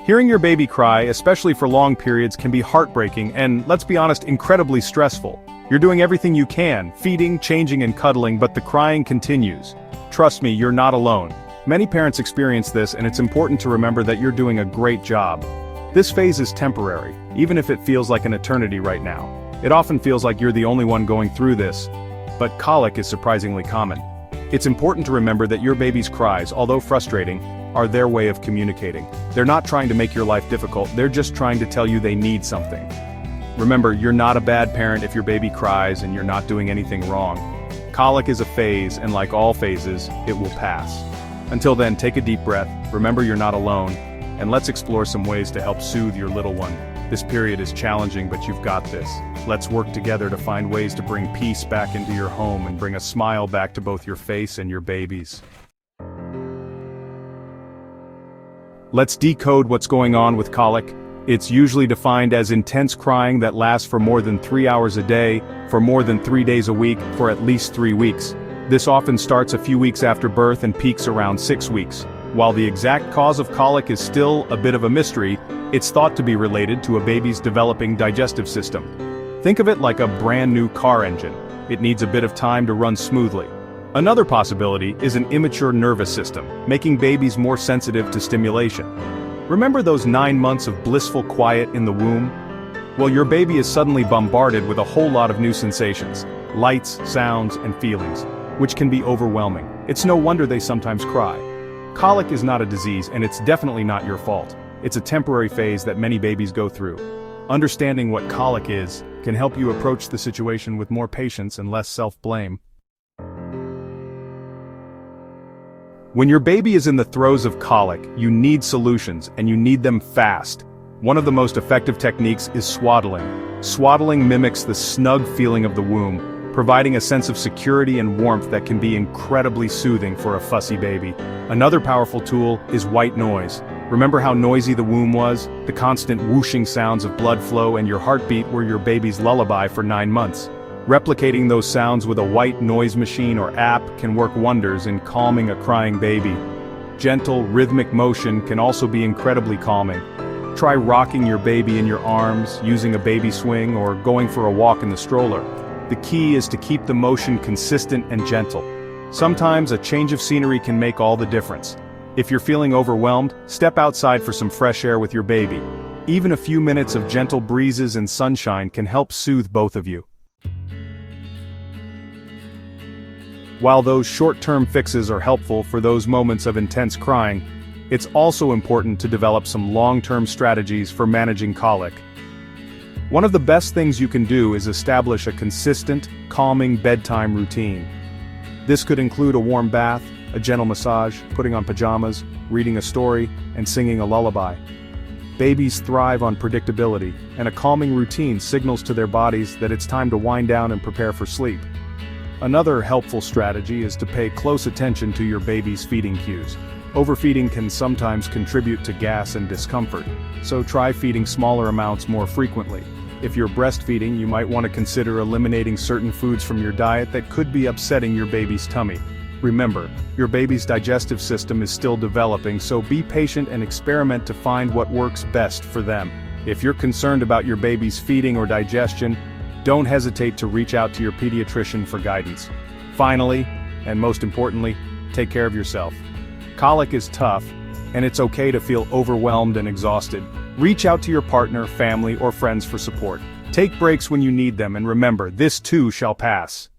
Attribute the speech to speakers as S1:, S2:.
S1: Hearing your baby cry, especially for long periods, can be heartbreaking and, let's be honest, incredibly stressful. You're doing everything you can, feeding, changing and cuddling, but the crying continues. Trust me, you're not alone. Many parents experience this, and it's important to remember that you're doing a great job. This phase is temporary, even if it feels like an eternity right now. It often feels like you're the only one going through this, but colic is surprisingly common. It's important to remember that your baby's cries, although frustrating, are their way of communicating. They're not trying to make your life difficult, they're just trying to tell you they need something. Remember, you're not a bad parent if your baby cries and you're not doing anything wrong. Colic is a phase, and like all phases, it will pass. Until then, take a deep breath, remember you're not alone, and let's explore some ways to help soothe your little one. This period is challenging, but you've got this. Let's work together to find ways to bring peace back into your home and bring a smile back to both your face and your baby's. Let's decode what's going on with colic. It's usually defined as intense crying that lasts for more than 3 hours a day, for more than 3 days a week, for at least 3 weeks. This often starts a few weeks after birth and peaks around 6 weeks. While the exact cause of colic is still a bit of a mystery, it's thought to be related to a baby's developing digestive system. Think of it like a brand new car engine. It needs a bit of time to run smoothly. Another possibility is an immature nervous system, making babies more sensitive to stimulation. Remember those 9 months of blissful quiet in the womb? Well, your baby is suddenly bombarded with a whole lot of new sensations, lights, sounds, and feelings, which can be overwhelming. It's no wonder they sometimes cry. Colic is not a disease, and it's definitely not your fault. It's a temporary phase that many babies go through. Understanding what colic is can help you approach the situation with more patience and less self-blame. When your baby is in the throes of colic, you need solutions, and you need them fast. One of the most effective techniques is swaddling. Swaddling mimics the snug feeling of the womb, providing a sense of security and warmth that can be incredibly soothing for a fussy baby. Another powerful tool is white noise. Remember how noisy the womb was? The constant whooshing sounds of blood flow and your heartbeat were your baby's lullaby for 9 months. Replicating those sounds with a white noise machine or app can work wonders in calming a crying baby. Gentle, rhythmic motion can also be incredibly calming. Try rocking your baby in your arms, using a baby swing, or going for a walk in the stroller. The key is to keep the motion consistent and gentle. Sometimes a change of scenery can make all the difference. If you're feeling overwhelmed, step outside for some fresh air with your baby. Even a few minutes of gentle breezes and sunshine can help soothe both of you. While those short-term fixes are helpful for those moments of intense crying, it's also important to develop some long-term strategies for managing colic. One of the best things you can do is establish a consistent, calming bedtime routine. This could include a warm bath, a gentle massage, putting on pajamas, reading a story, and singing a lullaby. Babies thrive on predictability, and a calming routine signals to their bodies that it's time to wind down and prepare for sleep. Another helpful strategy is to pay close attention to your baby's feeding cues. Overfeeding can sometimes contribute to gas and discomfort, so try feeding smaller amounts more frequently. If you're breastfeeding, you might want to consider eliminating certain foods from your diet that could be upsetting your baby's tummy. Remember, your baby's digestive system is still developing, so be patient and experiment to find what works best for them. If you're concerned about your baby's feeding or digestion, don't hesitate to reach out to your pediatrician for guidance. Finally, and most importantly, take care of yourself. Colic is tough, and it's okay to feel overwhelmed and exhausted. Reach out to your partner, family, or friends for support. Take breaks when you need them, and remember, this too shall pass.